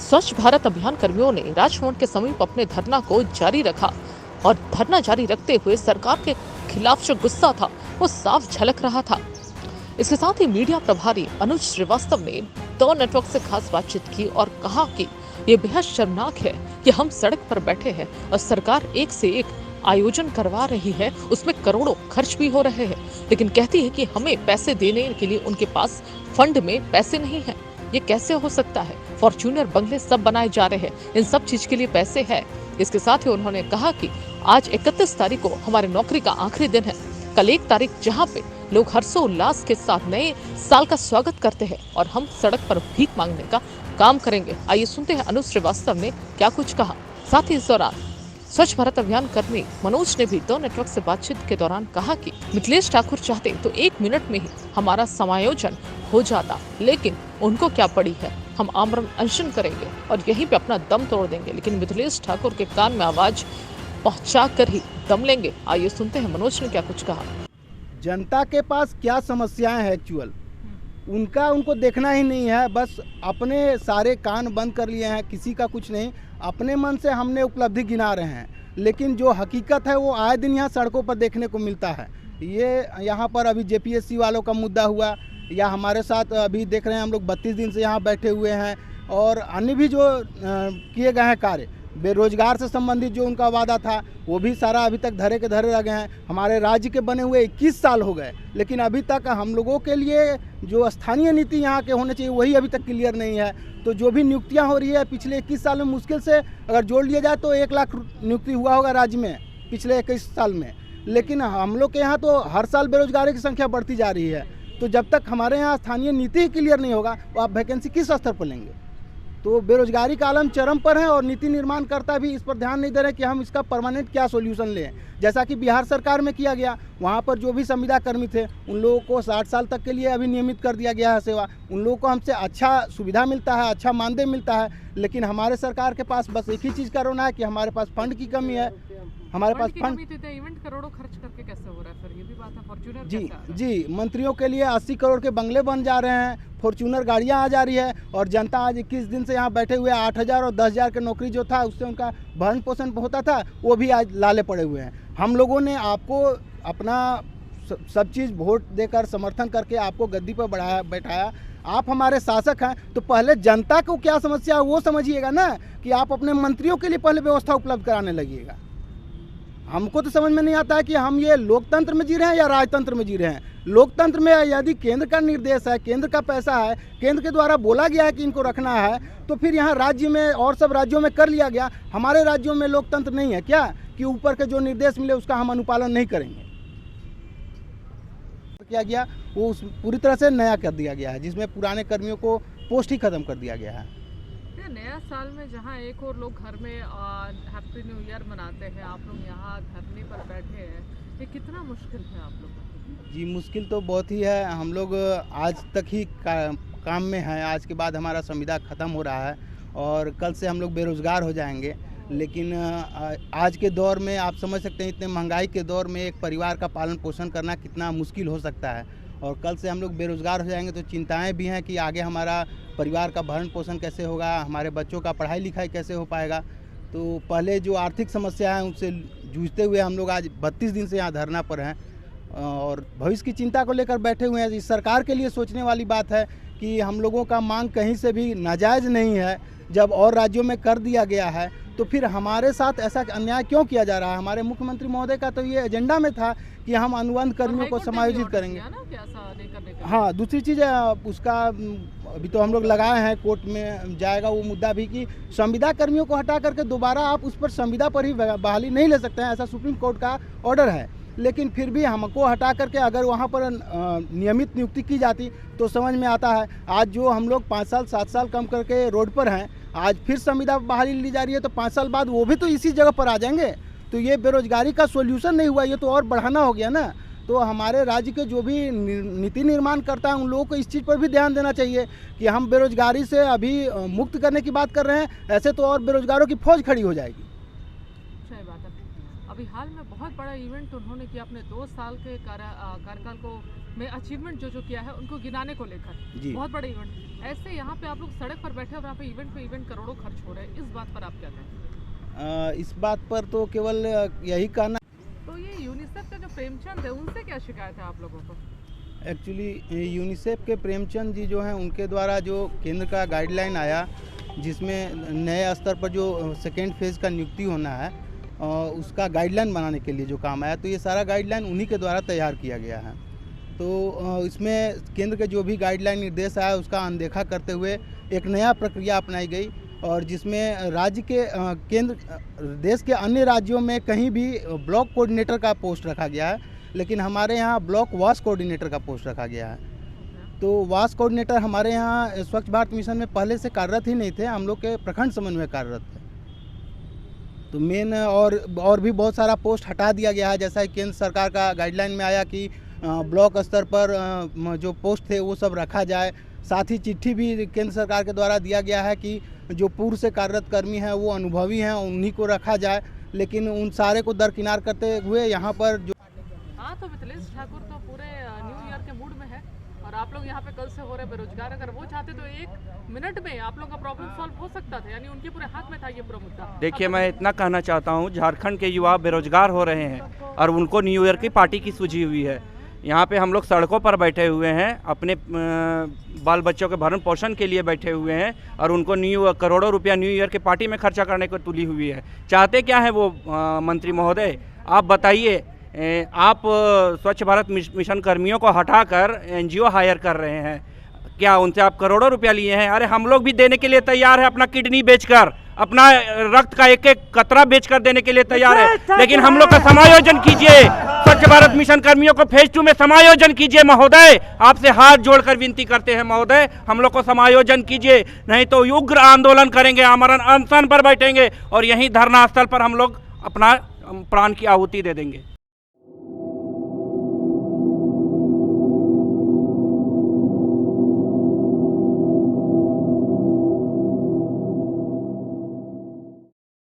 स्वच्छ भारत अभियान कर्मियों ने राजभवन के समीप अपने धरना को जारी रखा और धरना जारी रखते हुए सरकार के खिलाफ जो गुस्सा था वो साफ झलक रहा था। इसके साथ ही मीडिया प्रभारी अनुज श्रीवास्तव ने दो नेटवर्क से खास बातचीत की और कहा कि ये बेहद शर्मनाक है कि हम सड़क पर बैठे हैं और सरकार एक से एक आयोजन करवा रही है, उसमें करोड़ों खर्च भी हो रहे हैं, लेकिन कहती है कि हमें पैसे देने के लिए उनके पास फंड में पैसे नहीं है। ये कैसे हो सकता है? फॉर्च्यूनर बंगले सब बनाए जा रहे हैं, इन सब चीज के लिए पैसे है। इसके साथ ही उन्होंने कहा कि आज 31 तारीख को हमारे नौकरी का आखिरी दिन है। कल 1 तारीख जहां पे लोग हर्षोल्लास के साथ नए साल का स्वागत करते हैं और हम सड़क पर भीख मांगने का काम करेंगे। आइए सुनते हैं अनुज श्रीवास्तव ने क्या कुछ कहा। साथ ही इस दौरान स्वच्छ भारत अभियान कर्मी मनोज ने भी दो नेटवर्क से बातचीत के दौरान कहा कि मिथिलेश ठाकुर चाहते तो 1 मिनट में ही हमारा समायोजन हो जाता, लेकिन उनको क्या पड़ी है। हम आमरण अनशन करेंगे और यहीं पे अपना दम तोड़ देंगे, लेकिन मिथिलेश ठाकुर के कान में आवाज पहुंचा कर ही दम लेंगे। आइए सुनते हैं मनोज ने क्या कुछ कहा। जनता के पास क्या समस्याएं हैं एक्चुअल उनको देखना ही नहीं है। बस अपने सारे कान बंद कर लिए हैं, किसी का कुछ नहीं। अपने मन से हमने उपलब्धि गिना रहे हैं, लेकिन जो हकीकत है वो आए दिन यहाँ सड़कों पर देखने को मिलता है। ये यहाँ पर अभी जेपीएससी वालों का मुद्दा हुआ, या हमारे साथ अभी देख रहे हैं हम लोग 32 दिन से यहाँ बैठे हुए हैं, और अन्य भी जो किए गए हैं कार्य, बेरोजगार से संबंधित जो उनका वादा था वो भी सारा अभी तक धरे के धरे रह गए हैं। हमारे राज्य के बने हुए 21 साल हो गए, लेकिन अभी तक हम लोगों के लिए जो स्थानीय नीति यहाँ के होने चाहिए वही अभी तक क्लियर नहीं है। तो जो भी नियुक्तियाँ हो रही है पिछले 21 साल में, मुश्किल से अगर जोड़ लिया जाए तो 1 लाख नियुक्ति हुआ होगा राज्य में पिछले 21 साल में। लेकिन हम लोग के यहाँ तो हर साल बेरोजगारी की संख्या बढ़ती जा रही है। तो जब तक हमारे यहाँ स्थानीय नीति ही क्लियर नहीं होगा तो आप वैकेंसी किस स्तर पर लेंगे। तो बेरोजगारी का आलम चरम पर है और नीति निर्माणकर्ता भी इस पर ध्यान नहीं दे रहे कि हम इसका परमानेंट क्या सॉल्यूशन लें। जैसा कि बिहार सरकार में किया गया, वहाँ पर जो भी संविदा कर्मी थे उन लोगों को 60 साल तक के लिए अभी नियमित कर दिया गया है सेवा। उन लोगों को हमसे अच्छा सुविधा मिलता है, अच्छा मानदेय मिलता है, लेकिन हमारे सरकार के पास बस एक ही चीज़ का रोना है कि हमारे पास फंड की कमी है। हमारे पास फंड इवेंट करोड़ों खर्च करके कैसे हो रहा है सर, ये भी बात है। फॉर्च्यूनर जी मंत्रियों के लिए 80 करोड़ के बंगले बन जा रहे हैं, फॉर्च्यूनर गाड़ियां आ जा रही है, और जनता आज 21 दिन से यहाँ बैठे हुए 8,000 और 10,000 के नौकरी जो था उससे उनका भरण पोषण होता था वो भी आज लाले पड़े हुए हैं। हम लोगों ने आपको अपना सब चीज़ वोट देकर समर्थन करके आपको गद्दी पर बैठाया। आप हमारे शासक हैं तो पहले जनता को क्या समस्या है वो समझिएगा ना, कि आप अपने मंत्रियों के लिए पहले व्यवस्था उपलब्ध कराने लगिएगा। हमको तो समझ में नहीं आता है कि हम ये लोकतंत्र में जी रहे हैं या राजतंत्र में जी रहे हैं। लोकतंत्र में यदि केंद्र का निर्देश है, केंद्र का पैसा है, केंद्र के द्वारा बोला गया है कि इनको रखना है, तो फिर यहाँ राज्य में और सब राज्यों में कर लिया गया। हमारे राज्यों में लोकतंत्र नहीं है क्या कि ऊपर के जो निर्देश मिले उसका हम अनुपालन नहीं करेंगे। किया गया वो पूरी तरह से नया कर दिया गया है, जिसमें पुराने कर्मियों को पोस्ट ही खत्म कर दिया गया है। नया साल में जहां एक और लोग घर में हैप्पी न्यू ईयर मनाते हैं, आप लोग यहाँ धरने पर बैठे हैं, ये कितना मुश्किल है आप लोग? जी मुश्किल तो बहुत ही है। हम लोग आज तक ही काम में हैं। आज के बाद हमारा संविदा ख़त्म हो रहा है और कल से हम लोग बेरोज़गार हो जाएंगे। लेकिन आज के दौर में आप समझ सकते हैं, इतने महंगाई के दौर में एक परिवार का पालन पोषण करना कितना मुश्किल हो सकता है। और कल से हम लोग बेरोज़गार हो जाएंगे तो चिंताएं भी हैं कि आगे हमारा परिवार का भरण पोषण कैसे होगा, हमारे बच्चों का पढ़ाई लिखाई कैसे हो पाएगा। तो पहले जो आर्थिक समस्या है उनसे जूझते हुए हम लोग आज 32 दिन से यहाँ धरना पर हैं और भविष्य की चिंता को लेकर बैठे हुए हैं। इस सरकार के लिए सोचने वाली बात है कि हम लोगों का मांग कहीं से भी नाजायज़ नहीं है। जब और राज्यों में कर दिया गया है तो फिर हमारे साथ ऐसा अन्याय क्यों किया जा रहा है। हमारे मुख्यमंत्री महोदय का तो ये एजेंडा में था कि हम अनुबंध कर्मियों को समायोजित करेंगे। हाँ, दूसरी चीज़ उसका अभी तो हम लोग लगाए हैं, कोर्ट में जाएगा वो मुद्दा भी कि संविदा कर्मियों को हटा करके दोबारा आप उस पर संविदा पर ही बहाली नहीं ले सकते हैं, ऐसा सुप्रीम कोर्ट का ऑर्डर है। लेकिन फिर भी हमको हटा करके अगर वहाँ पर नियमित नियुक्ति की जाती तो समझ में आता है। आज जो हम लोग 5 साल 7 साल कम करके रोड पर हैं, आज फिर संविदा बहाली ली जा रही है, तो 5 साल बाद वो भी तो इसी जगह पर आ जाएंगे। तो ये बेरोजगारी का सॉल्यूशन नहीं हुआ, ये तो और बढ़ाना हो गया ना। तो हमारे राज्य के जो भी नीति निर्माण करता है उन लोगों को इस चीज़ पर भी ध्यान देना चाहिए कि हम बेरोजगारी से अभी मुक्त करने की बात कर रहे हैं, ऐसे तो और बेरोजगारों की फौज खड़ी हो जाएगी। सही बात है। अभी हाल में बहुत बड़ा इवेंट उन्होंने किया अपने 2 साल के कार्यकाल को में अचीवमेंट जो किया है उनको गिनाने को लेकर, बहुत बड़ा इवेंट। ऐसे यहाँ पे आप लोग सड़क पर बैठे और यहाँ पे इवेंट करोड़ों खर्च हो रहे हैं, इस बात पर आप क्या कहें? इस बात पर तो केवल यही कहना। तो ये यूनिसेफ का जो प्रेमचंद है उनसे क्या शिकायत है आप लोगों को? एक्चुअली यूनिसेफ के प्रेमचंद जी जो हैं उनके द्वारा जो केंद्र का गाइडलाइन आया, जिसमें नए स्तर पर जो सेकेंड फेज़ का नियुक्ति होना है, उसका गाइडलाइन बनाने के लिए जो काम आया, तो ये सारा गाइडलाइन उन्हीं के द्वारा तैयार किया गया है। तो इसमें केंद्र के जो भी गाइडलाइन निर्देश आया उसका अनदेखा करते हुए एक नया प्रक्रिया अपनाई गई, और जिसमें राज्य के केंद्र देश के अन्य राज्यों में कहीं भी ब्लॉक कोऑर्डिनेटर का पोस्ट रखा गया है, लेकिन हमारे यहाँ ब्लॉक वास कोऑर्डिनेटर का पोस्ट रखा गया है। तो वास कोऑर्डिनेटर हमारे यहाँ स्वच्छ भारत मिशन में पहले से कार्यरत ही नहीं थे, हम लोग के प्रखंड समन्वय कार्यरत थे। तो मेन और भी बहुत सारा पोस्ट हटा दिया गया है, जैसा कि केंद्र सरकार का गाइडलाइन में आया कि ब्लॉक स्तर पर जो पोस्ट थे वो सब रखा जाए। साथ ही चिट्ठी भी केंद्र सरकार के द्वारा दिया गया है कि जो पूर्व से कार्यरत कर्मी हैं वो अनुभवी हैं, उन्हीं को रखा जाए, लेकिन उन सारे को दरकिनार करते हुए यहाँ पर जो तो मिथिलेश ठाकुर तो पूरे न्यू ईयर के मूड में है, और आप लोग यहाँ पे कल से हो रहे बेरोजगार, अगर वो चाहते तो 1 मिनट में आप लोग का प्रॉब्लम सॉल्व हो सकता था, यानी उनके पूरे हाथ में था ये पूरा मुद्दा। देखिए, मैं इतना कहना चाहता हूँ, झारखंड के युवा बेरोजगार हो रहे हैं और उनको न्यू ईयर की पार्टी की सूझी हुई है। यहाँ पे हम लोग सड़कों पर बैठे हुए हैं, अपने बाल बच्चों के भरण पोषण के लिए बैठे हुए हैं, और उनको करोड़ों रुपया न्यू ईयर की पार्टी में खर्चा करने को तुली हुई है। चाहते क्या है वो मंत्री महोदय, आप बताइए। आप स्वच्छ भारत मिशन कर्मियों को हटाकर एनजीओ हायर कर रहे हैं, क्या उनसे आप करोड़ों रुपया लिए हैं? अरे हम लोग भी देने के लिए तैयार है, अपना किडनी बेचकर, अपना रक्त का एक एक कतरा बेचकर देने के लिए तैयार है, लेकिन हम लोग का समायोजन कीजिए। स्वच्छ भारत मिशन कर्मियों को फेज 2 में समायोजन कीजिए महोदय, आपसे हाथ जोड़कर विनती करते हैं महोदय, हम लोग को समायोजन कीजिए, नहीं तो उग्र आंदोलन करेंगे, आमरण अनशन पर बैठेंगे और यहीं धरना स्थल पर हम लोग अपना प्राण की आहुति दे देंगे।